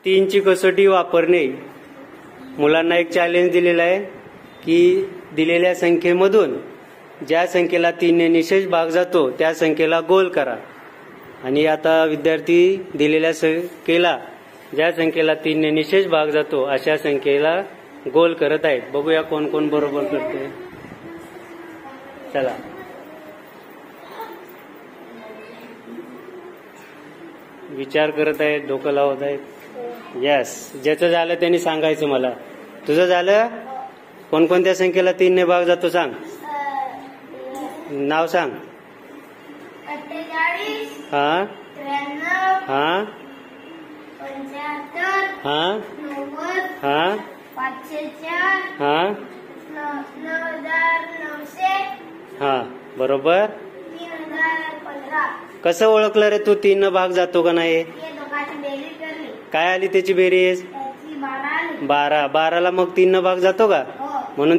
तीनची कसोटी वापरणे. मुलांना एक चॅलेंज दिलेला आहे की दिलेल्या संख्येमधून ज्या संख्येला 3 ने निशेष भाग जातो त्या संख्येला गोल करा. आणि आता विद्यार्थी दिलेल्या संख्येला ज्या संख्येला 3 ने निशेष भाग जातो अशा संख्येला गोल करत आहेत. बघूया कोण कोण बरोबर करते. चला, विचार करत आहेत, डोकं लावत आहेत. यस, ज्याचं झालं त्यांनी सांगायचं मला. तुझं झालं? कोणकोणत्या संख्येला 3 ने भाग जातो सांग. नाव सांग. 48 हा 93 हा 75 हा 90 हा 504 हा 9900 हा बरोबर. 3015. कसं ओळखलं रे तू 3 न भाग जातो का नाही? हे दोघांची बेरीज करली, काय आली त्याची बेरीज? त्याची 12 आली. 12. 12ला मग 3 न भाग जातो का? हो. म्हणून